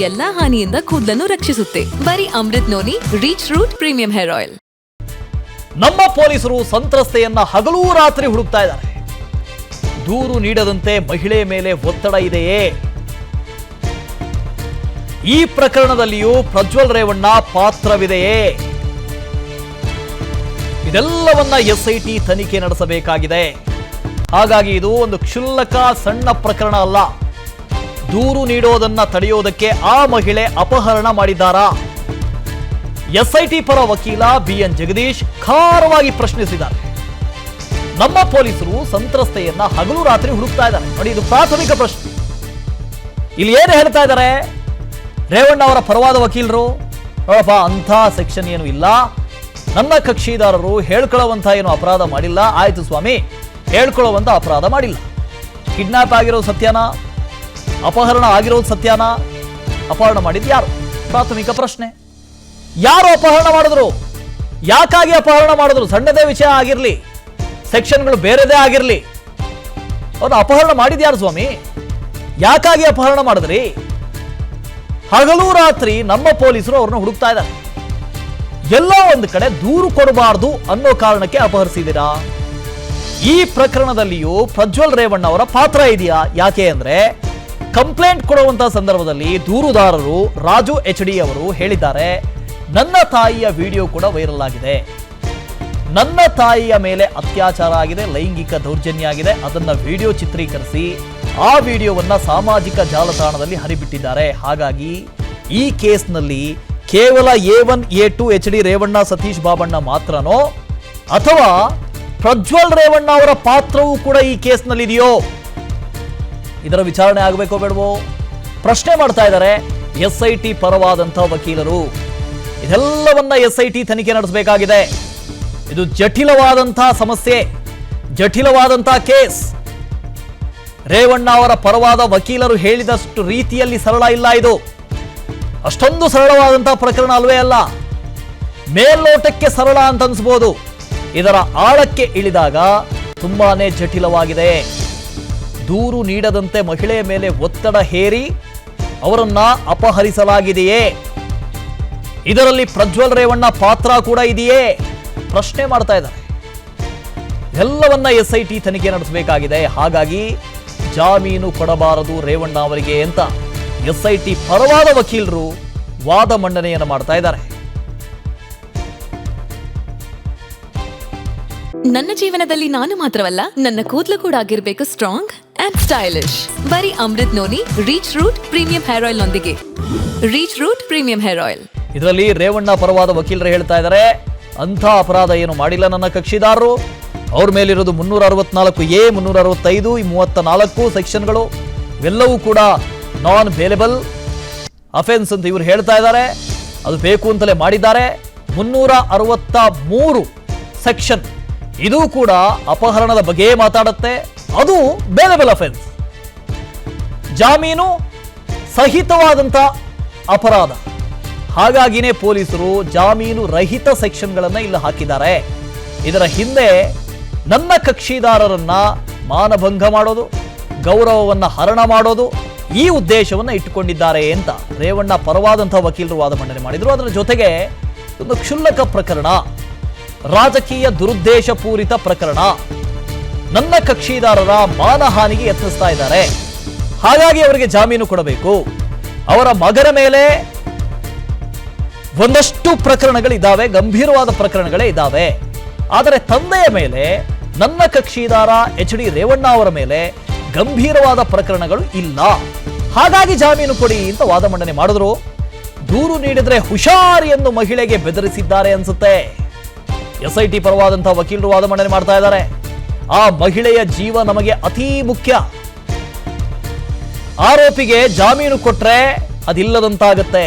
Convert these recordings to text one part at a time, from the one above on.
ಎಲ್ಲಾ ಹಾನಿಯಿಂದ ಕೂದಲನ್ನು ರಕ್ಷಿಸುತ್ತೆ. ಬರೀ Amrut noni reach root premium hair oil. ನಮ್ಮ ಪೊಲೀಸರು ಸಂತ್ರಸ್ತೆಯನ್ನ ಹಗಲೂ ರಾತ್ರಿ ಹುಡುಕ್ತಾ ಇದ್ದಾರೆ. ದೂರು ನೀಡದಂತೆ ಮಹಿಳೆಯ ಮೇಲೆ ಒತ್ತಡ ಇದೆಯೇ? ಈ ಪ್ರಕರಣದಲ್ಲಿಯೂ ಪ್ರಜ್ವಲ್ ರೇವಣ್ಣ ಪಾತ್ರವಿದೆಯೇ? ಇದೆಲ್ಲವನ್ನ ಎಸ್ಐಟಿ ತನಿಖೆ ನಡೆಸಬೇಕಾಗಿದೆ. ಹಾಗಾಗಿ ಇದು ಒಂದು ಕ್ಷುಲ್ಲಕ ಸಣ್ಣ ಪ್ರಕರಣ ಅಲ್ಲ. ದೂರು ನೀಡೋದನ್ನ ತಡೆಯೋದಕ್ಕೆ ಆ ಮಹಿಳೆ ಅಪಹರಣ ಮಾಡಿದ್ದಾರಾ? ಎಸ್ಐಟಿ ಪರ ವಕೀಲ ಬಿಎನ್ ಜಗದೀಶ್ ಖಾರವಾಗಿ ಪ್ರಶ್ನಿಸಿದ್ದಾರೆ. ನಮ್ಮ ಪೊಲೀಸರು ಸಂತ್ರಸ್ತೆಯನ್ನ ಹಗಲು ರಾತ್ರಿ ಹುಡುಕ್ತಾ ಇದ್ದಾರೆ. ನೋಡಿ, ಇದು ಪ್ರಾಥಮಿಕ ಪ್ರಶ್ನೆ. ಇಲ್ಲಿ ಏನು ಹೇಳ್ತಾ ಇದ್ದಾರೆ ರೇವಣ್ಣ ಅವರ ಪರವಾದ ವಕೀಲರು? ನೋಡಪ್ಪ, ಅಂಥ ಸೆಕ್ಷನ್ ಏನು ಇಲ್ಲ, ನನ್ನ ಕಕ್ಷಿದಾರರು ಹೇಳ್ಕೊಳ್ಳುವಂತ ಏನು ಅಪರಾಧ ಮಾಡಿಲ್ಲ. ಆಯ್ತು ಸ್ವಾಮಿ, ಹೇಳ್ಕೊಳ್ಳುವಂತ ಅಪರಾಧ ಮಾಡಿಲ್ಲ. ಕಿಡ್ನಾಪ್ ಆಗಿರೋದು ಸತ್ಯನಾ? ಅಪಹರಣ ಆಗಿರೋದು ಸತ್ಯನಾ? ಅಪಹರಣ ಮಾಡಿದ್ದು ಯಾರು? ಪ್ರಾಥಮಿಕ ಪ್ರಶ್ನೆ. ಯಾರು ಅಪಹರಣ ಮಾಡಿದ್ರು? ಯಾಕಾಗಿ ಅಪಹರಣ ಮಾಡಿದ್ರು? ಸಣ್ಣದೇ ವಿಷಯ ಆಗಿರ್ಲಿ, ಸೆಕ್ಷನ್ಗಳು ಬೇರೆದೇ ಆಗಿರ್ಲಿ, ಅವ್ರನ್ನ ಅಪಹರಣ ಮಾಡಿದ್ ಯಾರು ಸ್ವಾಮಿ? ಯಾಕಾಗಿ ಅಪಹರಣ ಮಾಡಿದ್ರಿ? ಹಗಲು ರಾತ್ರಿ ನಮ್ಮ ಪೊಲೀಸರು ಅವ್ರನ್ನ ಹುಡುಕ್ತಾ ಇದ್ದಾರೆ. ಎಲ್ಲೋ ಒಂದು ಕಡೆ ದೂರು ಕೊಡಬಾರದು ಅನ್ನೋ ಕಾರಣಕ್ಕೆ ಅಪಹರಿಸಿದ್ದೀರಾ? ಈ ಪ್ರಕರಣದಲ್ಲಿಯೂ ಪ್ರಜ್ವಲ್ ರೇವಣ್ಣ ಅವರ ಪಾತ್ರ ಇದೆಯಾ? ಯಾಕೆ ಅಂದ್ರೆ ಕಂಪ್ಲೇಂಟ್ ಕೊಡುವಂತಹ ಸಂದರ್ಭದಲ್ಲಿ ದೂರುದಾರರು ರಾಜು HD ಅವರು ಹೇಳಿದ್ದಾರೆ, ನನ್ನ ತಾಯಿಯ ವಿಡಿಯೋ ಕೂಡ ವೈರಲ್ ಆಗಿದೆ, ನನ್ನ ತಾಯಿಯ ಮೇಲೆ ಅತ್ಯಾಚಾರ ಆಗಿದೆ, ಲೈಂಗಿಕ ದೌರ್ಜನ್ಯ ಆಗಿದೆ, ಅದನ್ನ ವಿಡಿಯೋ ಚಿತ್ರೀಕರಿಸಿ ಆ ವಿಡಿಯೋವನ್ನ ಸಾಮಾಜಿಕ ಜಾಲತಾಣದಲ್ಲಿ ಹರಿಬಿಟ್ಟಿದ್ದಾರೆ. ಹಾಗಾಗಿ ಈ ಕೇಸ್ನಲ್ಲಿ ಕೇವಲ A1 A2 HD Revanna Satish Babanna ಮಾತ್ರನೋ ಅಥವಾ ಪ್ರಜ್ವಲ್ ರೇವಣ್ಣ ಅವರ ಪಾತ್ರವೂ ಕೂಡ ಈ ಕೇಸ್ನಲ್ಲಿ ಇದೆಯೋ? ಇದರ ವಿಚಾರಣೆ ಆಗಬೇಕೋ ಬೇಡವೋ ಪ್ರಶ್ನೆ ಮಾಡ್ತಾ ಇದ್ದಾರೆ ಎಸ್ಐಟಿ ಪರವಾದಂತಹ ವಕೀಲರು. ಇದೆಲ್ಲವನ್ನ ಎಸ್ಐಟಿ ತನಿಖೆ ನಡೆಸಬೇಕಾಗಿದೆ. ಇದು ಜಟಿಲವಾದಂತಹ ಸಮಸ್ಯೆ, ಜಟಿಲವಾದಂತಹ ಕೇಸ್. ರೇವಣ್ಣ ಅವರ ಪರವಾದ ವಕೀಲರು ಹೇಳಿದಷ್ಟು ರೀತಿಯಲ್ಲಿ ಸರಳ ಇಲ್ಲ. ಇದು ಅಷ್ಟೊಂದು ಸರಳವಾದಂತಹ ಪ್ರಕರಣ ಅಲ್ವೇ ಅಲ್ಲ. ಮೇಲ್ನೋಟಕ್ಕೆ ಸರಳ ಅಂತ ಅನ್ಸ್ಬೋದು, ಇದರ ಆಳಕ್ಕೆ ಇಳಿದಾಗ ತುಂಬಾನೇ ಜಟಿಲವಾಗಿದೆ. ದೂರು ನೀಡದಂತೆ ಮಹಿಳೆಯ ಮೇಲೆ ಒತ್ತಡ ಹೇರಿ ಅವರನ್ನ ಅಪಹರಿಸಲಾಗಿದೆಯೇ? ಇದರಲ್ಲಿ ಪ್ರಜ್ವಲ್ ರೇವಣ್ಣ ಪಾತ್ರ ಕೂಡ ಇದೆಯೇ? ಪ್ರಶ್ನೆ ಮಾಡ್ತಾ ಇದ್ದಾರೆ. ಎಲ್ಲವನ್ನ ಎಸ್ಐಟಿ ತನಿಖೆ ನಡೆಸಬೇಕಾಗಿದೆ. ಹಾಗಾಗಿ ಜಾಮೀನು ಕೊಡಬಾರದು ರೇವಣ್ಣ ಅವರಿಗೆ ಅಂತ ಎಸ್ಐಟಿ ಪರವಾದ ವಕೀಲರು ವಾದ ಮಂಡನೆಯನ್ನು ಮಾಡ್ತಾ ಇದ್ದಾರೆ. ನನ್ನ ಜೀವನದಲ್ಲಿ ನಾನು ಮಾತ್ರವಲ್ಲ, ನನ್ನ ಕೂದಲು ಕೂಡ ಆಗಿರ್ಬೇಕು ಸ್ಟ್ರಾಂಗ್ ಅಂಡ್ ಸ್ಟೈಲಿಶ್. ಬರೀ Amrut noni reach root premium hair oil ನೊಂದಿಗೆ. Reach root premium hair oil. ಇದರಲ್ಲಿ ರೇವಣ್ಣ ಪರವಾದ ವಕೀಲರು ಹೇಳ್ತಾ ಇದ್ದಾರೆ, ಅಂಥ ಅಪರಾಧ ಏನು ಮಾಡಿಲ್ಲ ನನ್ನ ಕಕ್ಷಿದಾರರು. ಅವ್ರ ಮೇಲಿರೋದು 364A, 365, 34 ಸೆಕ್ಷನ್ಗಳು ಇವೆಲ್ಲವೂ ಕೂಡ ನಾನ್ ಬೇಲೆಬಲ್ ಅಫೆನ್ಸ್ ಅಂತ ಇವರು ಹೇಳ್ತಾ ಇದ್ದಾರೆ. ಅದು ಬೇಕು ಅಂತಲೇ ಮಾಡಿದ್ದಾರೆ. 363 ಸೆಕ್ಷನ್ ಇದು ಕೂಡ ಅಪಹರಣದ ಬಗ್ಗೆ ಮಾತಾಡುತ್ತೆ. ಅದು ಬೇಲೆಬಲ್ ಅಫೆನ್ಸ್, ಜಾಮೀನು ಸಹಿತವಾದಂಥ ಅಪರಾಧ. ಹಾಗಾಗಿನೇ ಪೊಲೀಸರು ಜಾಮೀನು ರಹಿತ ಸೆಕ್ಷನ್ಗಳನ್ನ ಇಲ್ಲಿ ಹಾಕಿದ್ದಾರೆ. ಇದರ ಹಿಂದೆ ನನ್ನ ಕಕ್ಷಿದಾರರನ್ನ ಮಾನಭಂಗ ಮಾಡೋದು, ಗೌರವವನ್ನ ಹರಣ ಮಾಡೋದು, ಈ ಉದ್ದೇಶವನ್ನ ಇಟ್ಟುಕೊಂಡಿದ್ದಾರೆ ಅಂತ ರೇವಣ್ಣ ಪರವಾದಂತಹ ವಕೀಲರು ವಾದ ಮಂಡನೆ ಮಾಡಿದ್ರು. ಅದರ ಜೊತೆಗೆ ಒಂದು ಕ್ಷುಲ್ಲಕ ಪ್ರಕರಣ, ರಾಜಕೀಯ ದುರುದ್ದೇಶ ಪೂರಿತ ಪ್ರಕರಣ, ನನ್ನ ಕಕ್ಷಿದಾರರ ಮಾನಹಾನಿಗೆ ಯತ್ನಿಸ್ತಾ ಇದ್ದಾರೆ. ಹಾಗಾಗಿ ಅವರಿಗೆ ಜಾಮೀನು ಕೊಡಬೇಕು. ಅವರ ಮಗನ ಮೇಲೆ ಒಂದಷ್ಟು ಪ್ರಕರಣಗಳಿದ್ದಾವೆ, ಗಂಭೀರವಾದ ಪ್ರಕರಣಗಳೇ ಇದ್ದಾವೆ. ಆದರೆ ತಂದೆಯ ಮೇಲೆ, ನನ್ನ ಕಕ್ಷಿದಾರ HD ರೇವಣ್ಣ ಅವರ ಮೇಲೆ ಗಂಭೀರವಾದ ಪ್ರಕರಣಗಳು ಇಲ್ಲ. ಹಾಗಾಗಿ ಜಾಮೀನು ಕೊಡಿ ಅಂತ ವಾದ ಮಂಡನೆ ಮಾಡಿದ್ರು. ದೂರು ನೀಡಿದ್ರೆ ಹುಷಾರ್ ಎಂದು ಮಹಿಳೆಗೆ ಬೆದರಿಸಿದ್ದಾರೆ ಅನ್ಸುತ್ತೆ. ಎಸ್ಐಟಿ ಪರವಾದಂತಹ ವಕೀಲರು ವಾದ ಮಂಡನೆ ಮಾಡ್ತಾ ಇದ್ದಾರೆ. ಆ ಮಹಿಳೆಯ ಜೀವ ನಮಗೆ ಅತಿ ಮುಖ್ಯ. ಆರೋಪಿಗೆ ಜಾಮೀನು ಕೊಟ್ರೆ ಅದಿಲ್ಲದಂತಾಗತ್ತೆ.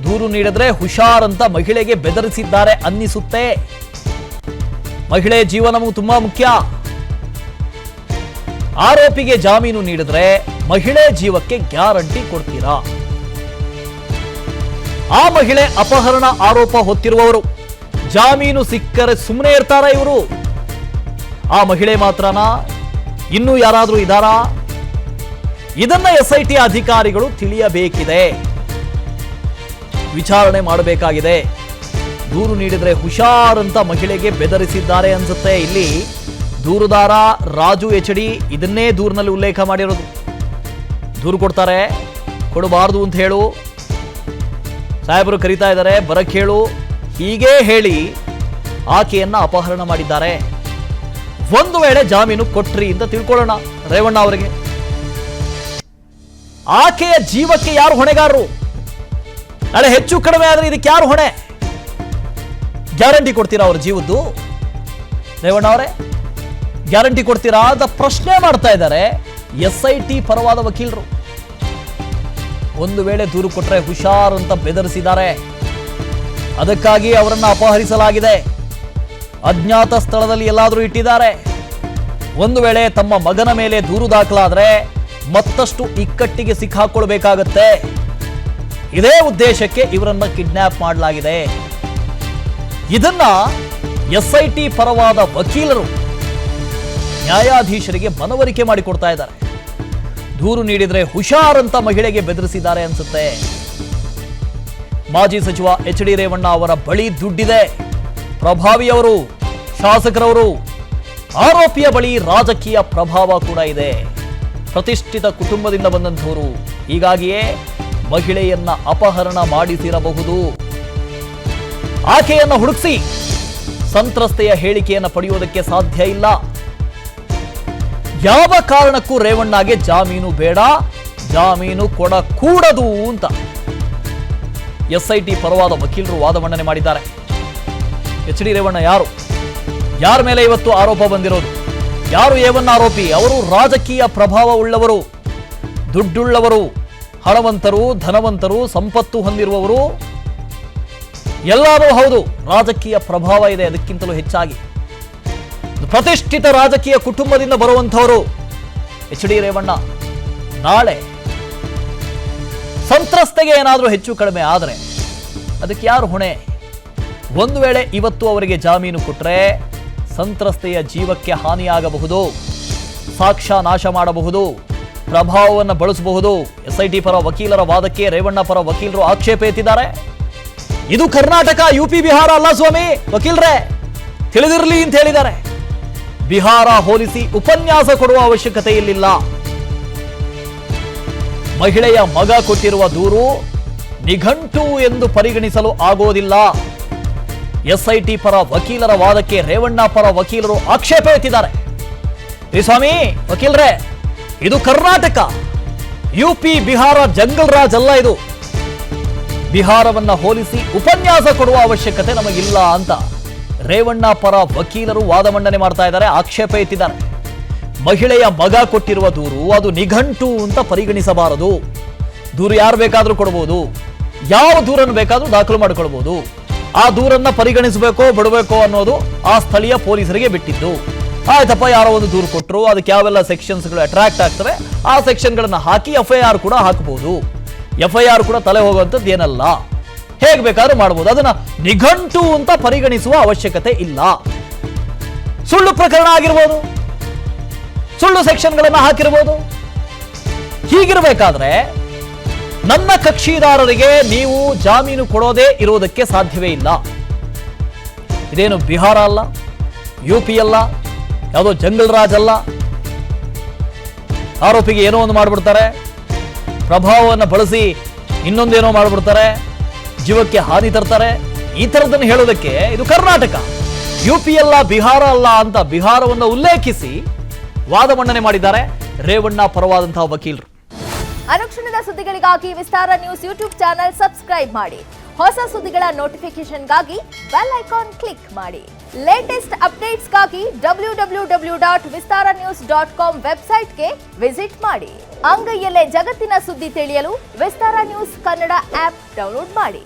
ದೂರು ನೀಡಿದ್ರೆ ಹುಷಾರ್ ಅಂತ ಮಹಿಳೆಗೆ ಬೆದರಿಸಿದ್ದಾರೆ ಅನ್ನಿಸುತ್ತೆ. ಮಹಿಳೆಯ ಜೀವ ನಮಗೆ ತುಂಬಾ ಮುಖ್ಯ. ಆರೋಪಿಗೆ ಜಾಮೀನು ನೀಡಿದ್ರೆ ಮಹಿಳೆ ಜೀವಕ್ಕೆ ಗ್ಯಾರಂಟಿ ಕೊಡ್ತೀರಾ? ಆ ಮಹಿಳೆ ಅಪಹರಣ ಆರೋಪ ಹೊತ್ತಿರುವವರು. ಜಾಮೀನು ಸಿಕ್ಕರೆ ಸುಮ್ಮನೆ ಇರ್ತಾರ ಇವರು? ಆ ಮಹಿಳೆ ಮಾತ್ರನಾ? ಇನ್ನೂ ಯಾರಾದ್ರೂ ಇದ್ದಾರಾ? ಇದನ್ನ SIT ಅಧಿಕಾರಿಗಳು ತಿಳಿಯಬೇಕಿದೆ, ವಿಚಾರಣೆ ಮಾಡಬೇಕಾಗಿದೆ. ದೂರು ನೀಡಿದ್ರೆ ಹುಷಾರ್ ಅಂತ ಮಹಿಳೆಗೆ ಬೆದರಿಸಿದ್ದಾರೆ ಅನ್ಸುತ್ತೆ. ಇಲ್ಲಿ ದೂರುದಾರ ರಾಜು HD ಇದನ್ನೇ ದೂರಿನಲ್ಲಿ ಉಲ್ಲೇಖ ಮಾಡಿರೋದು. ದೂರು ಕೊಡ್ತಾರೆ, ಕೊಡಬಾರದು ಅಂತ ಹೇಳು, ಸಾಹೇಬರು ಕರೀತಾ ಇದ್ದಾರೆ ಬರಕ್ಕೆ ಹೇಳು, ಹೀಗೆ ಹೇಳಿ ಆಕೆಯನ್ನ ಅಪಹರಣ ಮಾಡಿದ್ದಾರೆ. ಒಂದು ವೇಳೆ ಜಾಮೀನು ಕೊಟ್ರಿ ಅಂತ ತಿಳ್ಕೊಳ್ಳೋಣ ರೇವಣ್ಣ ಅವರಿಗೆ. ಆಕೆಯ ಜೀವಕ್ಕೆ ಯಾರು ಹೊಣೆಗಾರರು? ನಾಳೆ ಹೆಚ್ಚು ಕಡಿಮೆ ಆದ್ರೆ ಇದಕ್ಕೆ ಯಾರು ಹೊಣೆ? ಗ್ಯಾರಂಟಿ ಕೊಡ್ತೀರಾ ಅವ್ರ ಜೀವದ್ದು? ರೇವಣ್ಣ ಅವರೇ ಗ್ಯಾರಂಟಿ ಕೊಡ್ತೀರಾ ಅಂತ ಪ್ರಶ್ನೆ ಮಾಡ್ತಾ ಇದ್ದಾರೆ SIT ಪರವಾದ ವಕೀಲರು. ಒಂದು ವೇಳೆ ದೂರು ಕೊಟ್ರೆ ಹುಷಾರ್ ಅಂತ ಬೆದರಿಸಿದ್ದಾರೆ. ಅದಕ್ಕಾಗಿ ಅವರನ್ನು ಅಪಹರಿಸಲಾಗಿದೆ. ಅಜ್ಞಾತ ಸ್ಥಳದಲ್ಲಿ ಎಲ್ಲಾದರೂ ಇಟ್ಟಿದ್ದಾರೆ. ಒಂದು ವೇಳೆ ತಮ್ಮ ಮಗನ ಮೇಲೆ ದೂರು ದಾಖಲಾದ್ರೆ ಮತ್ತಷ್ಟು ಇಕ್ಕಟ್ಟಿಗೆ ಸಿಕ್ಕಾಕೊಳ್ಬೇಕಾಗತ್ತೆ. ಇದೇ ಉದ್ದೇಶಕ್ಕೆ ಇವರನ್ನ ಕಿಡ್ನಾಪ್ ಮಾಡಲಾಗಿದೆ. ಇದನ್ನ SIT ಪರವಾದ ವಕೀಲರು ನ್ಯಾಯಾಧೀಶರಿಗೆ ಮನವರಿಕೆ ಮಾಡಿಕೊಡ್ತಾ ಇದ್ದಾರೆ. ದೂರು ನೀಡಿದ್ರೆ ಹುಷಾರ್ ಅಂತ ಮಹಿಳೆಗೆ ಬೆದರಿಸಿದ್ದಾರೆ ಅನ್ಸುತ್ತೆ. ಮಾಜಿ ಸಚಿವ HD ರೇವಣ್ಣ ಅವರ ಬಳಿ ದುಡ್ಡಿದೆ, ಪ್ರಭಾವಿಯವರು, ಶಾಸಕರವರು, ಆರೋಪಿಯ ಬಳಿ ರಾಜಕೀಯ ಪ್ರಭಾವ ಕೂಡ ಇದೆ, ಪ್ರತಿಷ್ಠಿತ ಕುಟುಂಬದಿಂದ ಬಂದಂಥವರು. ಹೀಗಾಗಿಯೇ ಮಹಿಳೆಯನ್ನ ಅಪಹರಣ ಮಾಡಿಸಿರಬಹುದು. ಆಕೆಯನ್ನ ಹುಡುಕಿಸಿ ಸಂತ್ರಸ್ತೆಯ ಹೇಳಿಕೆಯನ್ನು ಪಡೆಯುವುದಕ್ಕೆ ಸಾಧ್ಯ ಇಲ್ಲ. ಯಾವ ಕಾರಣಕ್ಕೂ ರೇವಣ್ಣಗೆ ಜಾಮೀನು ಬೇಡ, ಜಾಮೀನು ಕೊಡಕೂಡದು ಅಂತ SIT ಪರವಾದ ವಕೀಲರು ವಾದ ಮಂಡನೆ ಮಾಡಿದ್ದಾರೆ. HD ರೇವಣ್ಣ ಯಾರು? ಯಾರ ಮೇಲೆ ಇವತ್ತು ಆರೋಪ ಬಂದಿರೋದು? ಯಾರು A1 ಆರೋಪಿ? ಅವರು ರಾಜಕೀಯ ಪ್ರಭಾವ ಉಳ್ಳವರು, ದುಡ್ಡುಳ್ಳವರು, ಹಣವಂತರು, ಧನವಂತರು, ಸಂಪತ್ತು ಹೊಂದಿರುವವರು, ಎಲ್ಲರೂ ಹೌದು. ರಾಜಕೀಯ ಪ್ರಭಾವ ಇದೆ. ಅದಕ್ಕಿಂತಲೂ ಹೆಚ್ಚಾಗಿ ಪ್ರತಿಷ್ಠಿತ ರಾಜಕೀಯ ಕುಟುಂಬದಿಂದ ಬರುವಂತವರು HD ರೇವಣ್ಣ. ನಾಳೆ ಸಂತ್ರಸ್ತೆಗೆ ಏನಾದರೂ ಹೆಚ್ಚು ಕಡಿಮೆ ಆದರೆ ಅದಕ್ಕೆ ಯಾರು ಹೊಣೆ? ಒಂದು ವೇಳೆ ಇವತ್ತು ಅವರಿಗೆ ಜಾಮೀನು ಕೊಟ್ಟರೆ ಸಂತ್ರಸ್ತೆಯ ಜೀವಕ್ಕೆ ಹಾನಿಯಾಗಬಹುದು, ಸಾಕ್ಷ್ಯ ನಾಶ ಮಾಡಬಹುದು, ಪ್ರಭಾವವನ್ನು ಬಳಸಬಹುದು. SIT ಪರ ವಕೀಲರ ವಾದಕ್ಕೆ ರೇವಣ್ಣ ಪರ ವಕೀಲರು ಆಕ್ಷೇಪ ಎತ್ತಿದ್ದಾರೆ. ಇದು ಕರ್ನಾಟಕ, UP, ಬಿಹಾರ ಅಲ್ಲ ಸ್ವಾಮಿ ವಕೀಲರೇ, ತಿಳಿದಿರಲಿ ಅಂತ ಹೇಳಿದ್ದಾರೆ. ಬಿಹಾರ ಹೋಲಿಸಿ ಉಪನ್ಯಾಸ ಕೊಡುವ ಅವಶ್ಯಕತೆ ಇಲ್ಲಿಲ್ಲ. ಮಹಿಳೆಯ ಮಗ ಕೊಟ್ಟಿರುವ ದೂರು ನಿಘಂಟು ಎಂದು ಪರಿಗಣಿಸಲು ಆಗೋದಿಲ್ಲ. SIT ಪರ ವಕೀಲರ ವಾದಕ್ಕೆ ರೇವಣ್ಣ ಪರ ವಕೀಲರು ಆಕ್ಷೇಪ ಎತ್ತಿದ್ದಾರೆ. ಈ ಸ್ವಾಮಿ ವಕೀಲರೇ, ಇದು ಕರ್ನಾಟಕ, UP, ಬಿಹಾರ ಜಂಗಲ್ ರಾಜ್ ಅಲ್ಲ ಇದು. ಬಿಹಾರವನ್ನ ಹೋಲಿಸಿ ಉಪನ್ಯಾಸ ಕೊಡುವ ಅವಶ್ಯಕತೆ ನಮಗಿಲ್ಲ ಅಂತ ರೇವಣ್ಣ ಪರ ವಕೀಲರು ವಾದ ಮಂಡನೆ ಮಾಡ್ತಾ ಇದ್ದಾರೆ, ಆಕ್ಷೇಪ ಎತ್ತಿದ್ದಾರೆ. ಮಹಿಳೆಯ ಮಗ ಕೊಟ್ಟಿರುವ ದೂರು ಅದು ನಿಘಂಟು ಅಂತ ಪರಿಗಣಿಸಬಾರದು. ದೂರು ಯಾರು ಬೇಕಾದ್ರೂ ಕೊಡಬಹುದು, ಯಾವ ದೂರನ್ನು ಬೇಕಾದ್ರೂ ದಾಖಲು ಮಾಡಿಕೊಳ್ಬಹುದು. ಆ ದೂರನ್ನ ಪರಿಗಣಿಸಬೇಕೋ ಬಿಡಬೇಕೋ ಅನ್ನೋದು ಆ ಸ್ಥಳೀಯ ಪೊಲೀಸರಿಗೆ ಬಿಟ್ಟಿದ್ದು. ಆಯ್ತಪ್ಪ, ಯಾರೋ ಒಂದು ದೂರು ಕೊಟ್ಟರು, ಅದಕ್ಕೆ ಯಾವೆಲ್ಲ ಸೆಕ್ಷನ್ಸ್ಗಳು ಅಟ್ರಾಕ್ಟ್ ಆಗ್ತವೆ ಆ ಸೆಕ್ಷನ್ಗಳನ್ನ ಹಾಕಿ FIR ಕೂಡ ಹಾಕಬಹುದು. FIR ಕೂಡ ತಲೆ ಹೋಗುವಂಥದ್ದು ಏನಲ್ಲ, ಹೇಗೆ ಬೇಕಾದ್ರೂ ಮಾಡಬಹುದು. ಅದನ್ನ ನಿಘಂಟು ಅಂತ ಪರಿಗಣಿಸುವ ಅವಶ್ಯಕತೆ ಇಲ್ಲ. ಸುಳ್ಳು ಪ್ರಕರಣ ಆಗಿರ್ಬೋದು, ಸುಳ್ಳು ಸೆಕ್ಷನ್ಗಳನ್ನ ಹಾಕಿರ್ಬೋದು. ಹೀಗಿರಬೇಕಾದ್ರೆ ನನ್ನ ಕಕ್ಷಿದಾರರಿಗೆ ನೀವು ಜಾಮೀನು ಕೊಡೋದೇ ಇರೋದಕ್ಕೆ ಸಾಧ್ಯವೇ ಇಲ್ಲ. ಇದೇನು ಬಿಹಾರ ಅಲ್ಲ, UP ಅಲ್ಲ, ಯಾವುದೋ ಜಂಗಲ್ ರಾಜ್ ಅಲ್ಲ. ಆರೋಪಿಗೆ ಏನೋ ಒಂದು ಮಾಡಿಬಿಡ್ತಾರೆ, ಪ್ರಭಾವವನ್ನು ಬಳಸಿ ಇನ್ನೊಂದೇನೋ ಮಾಡಿಬಿಡ್ತಾರೆ, ಜೀವಕ್ಕೆ ಹಾನಿ ತರ್ತಾರೆ. ಈ ಥರದನ್ನು ಹೇಳೋದಕ್ಕೆ ಇದು ಕರ್ನಾಟಕ, UP ಅಲ್ಲ, ಬಿಹಾರ ಅಲ್ಲ ಅಂತ ಬಿಹಾರವನ್ನು ಉಲ್ಲೇಖಿಸಿ ವಾದ ಮಂಡನೆ ಮಾಡಿದ್ದಾರೆ ರೇವಣ್ಣ ಪರವಾದಂತಹ ವಕೀಲರು. ಅನುಕ್ಷಣದ ಸುದ್ದಿಗಳಿಗಾಗಿ ವಿಸ್ತಾರ ನ್ಯೂಸ್ ಯೂಟ್ಯೂಬ್ ಚಾನೆಲ್ ಸಬ್ಸ್ಕ್ರೈಬ್ ಮಾಡಿ. ಹೊಸ ಸುದ್ದಿಗಳ ನೋಟಿಫಿಕೇಶನ್ಗಾಗಿ ಬೆಲ್ ಐಕಾನ್ ಕ್ಲಿಕ್ ಮಾಡಿ. ಲೇಟೆಸ್ಟ್ ಅಪ್ಡೇಟ್ಸ್ಗಾಗಿ www.vistaranews.com ವೆಬ್ಸೈಟ್ಗೆ ವಿಸಿಟ್ ಮಾಡಿ. ಅಂಗೈಯಲ್ಲೇ ಜಗತ್ತಿನ ಸುದ್ದಿ ತಿಳಿಯಲು ವಿಸ್ತಾರ ನ್ಯೂಸ್ ಕನ್ನಡ ಆಪ್ ಡೌನ್ಲೋಡ್ ಮಾಡಿ.